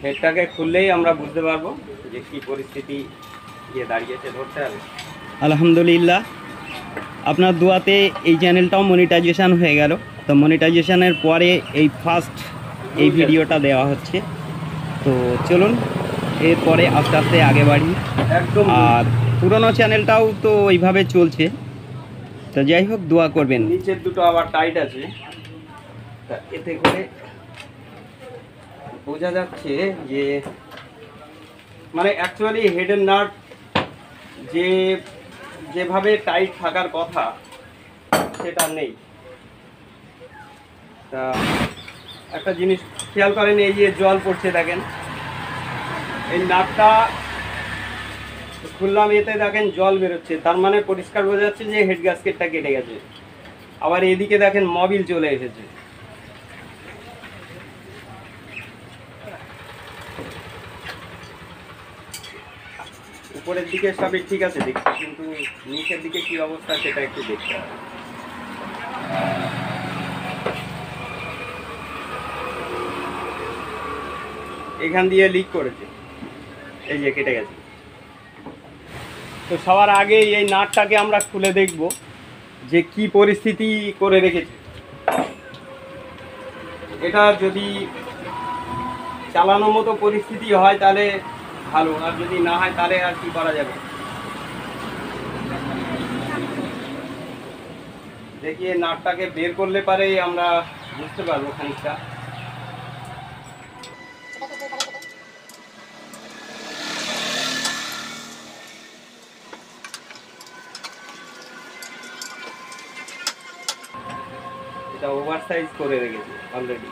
হেডটাকে খুললেই আমরা বুঝতে পারবো যে কি পরিস্থিতি গিয়ে দাঁড়িয়েছে, ধরতে হবে। আলহামদুলিল্লাহ, আপনার দোয়াতে এই চ্যানেলটাও মনিটাইজেশন হয়ে গেল। তো মনিটাইজেশনের পরে এই ফার্স্ট এই ভিডিওটা দেওয়া হচ্ছে। তো চলুন এরপরে আস্তে আস্তে আগে বাড়ি। একদম। আর পুরনো চ্যানেলটাও তো ওইভাবে চলছে। তো যাই হোক, দোয়া করবেন। নিচের দুটো আবার টাইট আছে, তা এতে করে বোঝা যাচ্ছে যে মানে অ্যাকচুয়ালি হেডের নাট যে যেভাবে টাইট থাকার কথা সেটা নেই। তা একটা জিনিস খেয়াল করেন, এই যে জল পড়ছে দেখেন, এই নাটটা খুললাম, এতে দেখেন জল বেরোচ্ছে, তার মানে পরিষ্কার বোঝা যাচ্ছে যে হেড গ্যাসকেটটা কেটে গেছে। আবার এদিকে দেখেন মবিল চলে এসেছে। উপরের দিকে সবই ঠিক আছে দেখছি, কিন্তু নিচের দিকে কি অবস্থা সেটা একটু দেখতে হবে। এখান দিয়ে লিক করেছে, এই যে কেটে গেছে। তো সবার আগে এই নাটটাকে আমরা খুলে দেখব যে কি পরিস্থিতি করে রেখেছে। এটা যদি চালানোর মতো পরিস্থিতি হয় তাহলে ভালো, আর যদি না হয় তাহলে আর কি করা যাবে। দেখি এই নাটটাকে বের করলে পারেই আমরা বুঝতে পারবো খানিকটা। এটা ওভার সাইজ করে রেখেছে অলরেডি।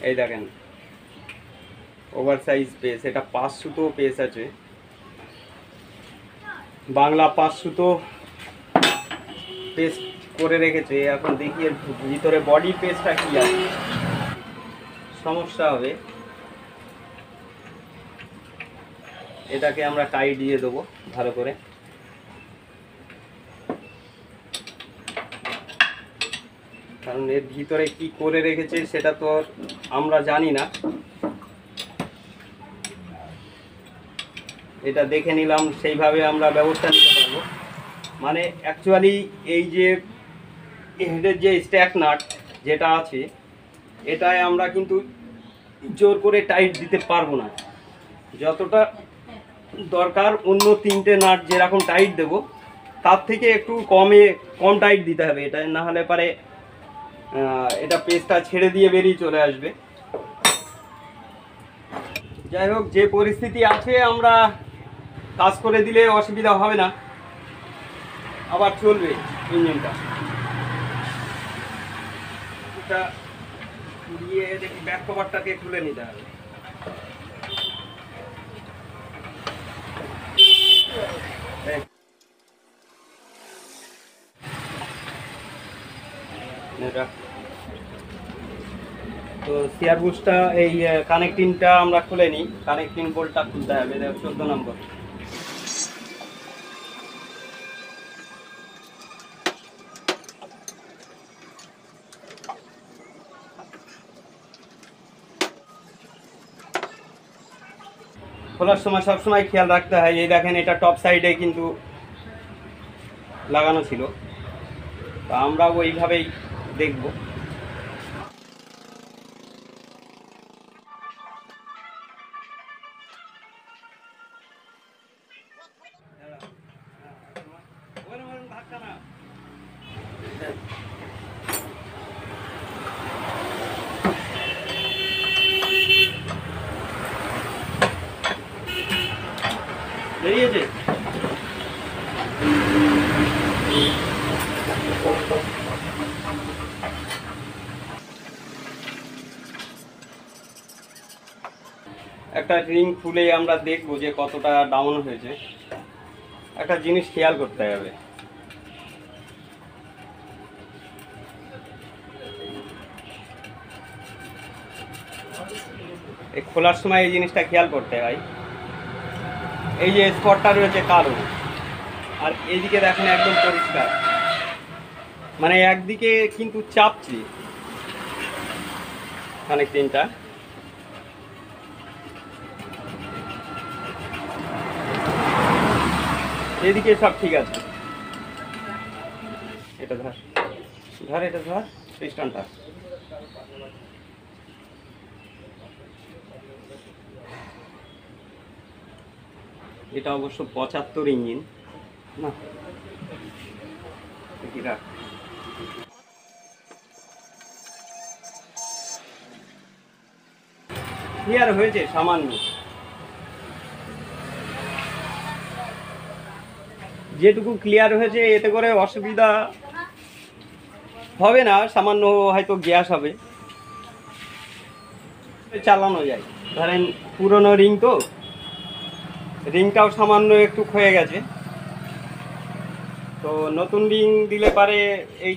এই দেখেন ওভার সাইজ পেস, এটা 5 সুতো পেস আছে, বাংলা 5 সুতো পেস্ট করে রেখেছে। এখন দেখি এর ভিতরে বডি পেস্টটা কি আছে, সমস্যা হবে। এটাকে আমরা টাইট দিয়ে দেবো ভালো করে। কারণ এর ভিতরে কি করে রেখেছে সেটা তো আমরা জানি না, এটা দেখে নিলাম, সেইভাবে আমরা ব্যবস্থা নিতে পারবো। মানে অ্যাকচুয়ালি এই যে হেডের যে স্ট্যাক নাট যেটা আছে, এটায় আমরা কিন্তু জোর করে টাইট দিতে পারবো না। যতটা দরকার অন্য 3টে নাট যেরকম টাইট দেব তার থেকে একটু কম টাইট দিতে হবে এটা, না হলে পারে এটা পেস্টটা ছেড়ে দিয়ে বেরিয়ে চলে আসবে। যাই হোক, যে পরিস্থিতি আছে আমরা কাজ করে দিলে অসুবিধা হবে না, আবার চলবে ইঞ্জিনটা। এটা দিয়ে দেখি ব্যাক কভারটাকে খুলে নিতে হবে। তো সিয়ার বুশটা এই কানেক্টিংটা আমরা খুলে নিই, কানেক্টিং বোল্টটা খুলতে হবে 14 নম্বর। খোলার সময় সবসময় খেয়াল রাখতে হয়, এই দেখেন এটা টপ সাইডে কিন্তু লাগানো ছিল, তো আমরা ওইভাবেই দেখব। বেরিয়েছে। একটা রিং খুলে আমরা দেখবো যে কতটা ডাউন হয়েছে। একটা জিনিস খেয়াল করতে হবে, এই খোলার সময় এই জিনিসটা খেয়াল করতে হয়। এই যে স্পটটা রয়েছে কালো, আর এইদিকে দেখেন একদম পরিষ্কার। মানে একদিকে কিন্তু চাপছি কানেক্টিংটা। এদিকে সব ঠিক আছে। এটা ধর ধর, এটা ধর পিস্টনটা। এটা অবশ্য 75 ইঞ্জিন না, ক্লিয়ার হয়েছে সামান্য, যেটুকু ক্লিয়ার হয়েছে এতে করে অসুবিধা হবে না, সামান্য হয়তো গ্যাস হবে, চালানো যায়। ধরেন পুরনো রিং তো, রিংটাও সামান্য একটু ক্ষয়ে গেছে, তো নতুন রিং দিলে পারে এই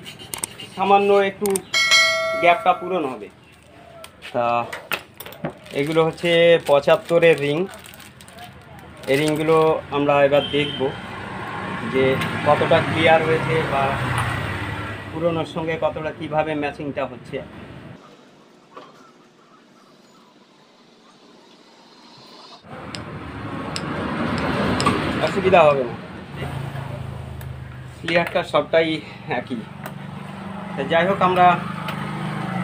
সামান্য একটু গ্যাপটা পূরণ হবে। তা এগুলো হচ্ছে 75-এর রিং। এই রিংগুলো আমরা এবার দেখব যে কতটা ক্লিয়ার হয়েছে বা পুরনোর সঙ্গে কতটা কিভাবে ম্যাচিংটা হচ্ছে। অসুবিধা হবে না, ক্লিয়ারটা সবটাই একই। যাই হোক, আমরা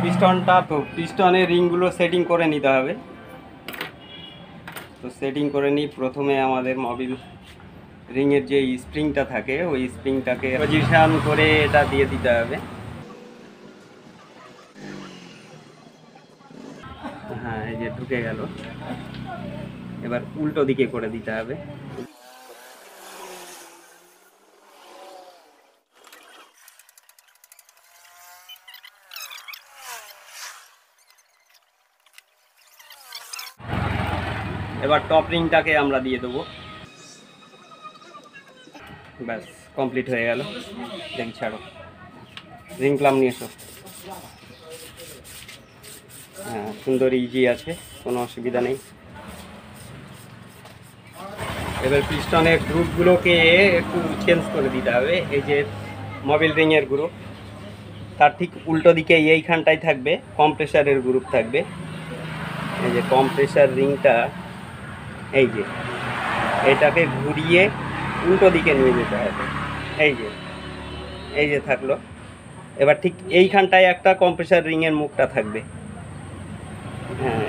পিস্টনটা, তো পিস্টনের রিংগুলো সেটিং করে নিতে হবে। তো সেটিং করে নিই। প্রথমে আমাদের মোবিল রিংয়ের যে স্প্রিংটা থাকে ওই স্প্রিংটাকে পজিশন করে এটা দিয়ে দিতে হবে। হ্যাঁ, এই যে ঢুকে গেল। এবার উল্টো দিকে করে দিতে হবে। এবার টপ রিংটাকে আমরা দিয়ে দেবো। ব্যাস কমপ্লিট হয়ে গেল। দেখি, ছাড়ো, রিং ক্লাম নিয়ে এসো। হ্যাঁ, সুন্দর ইজি আছে, কোনো অসুবিধা নেই। এবার পিস্টনের গ্রুপগুলোকে একটু চেঞ্জ করে দিতে হবে। এই যে মোবিল রিংয়ের গ্রুপ, তার ঠিক উল্টো দিকে এইখানটায় থাকবে কম্প্রেসারের গ্রুপ থাকবে। এই যে কম্প্রেসার রিংটা, এই যে এটাকে ঘুরিয়ে উল্টো দিকে নিয়ে যেতে হবে। এই যে থাকলো। এবার ঠিক এইখানটায় একটা কম্প্রেসার রিংয়ের মুখটা থাকবে। হ্যাঁ,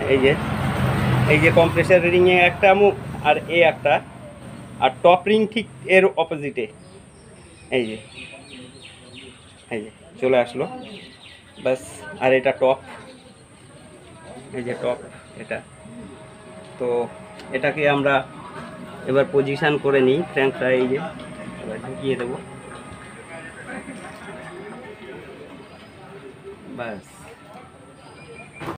এই যে কম্প্রেসার রিংয়ে একটা মুখ আর একটা, আর টপ রিং ঠিক এর অপোজিটে। এই যে চলে আসলো। ব্যাস, আর এটা টপ, এই যে টপ এটা। তো এটাকে আমরা এবার পজিশন করে নিই ক্র্যাঙ্কটা। এই যে এবার ঢুকিয়ে দেবো। ব্যাস।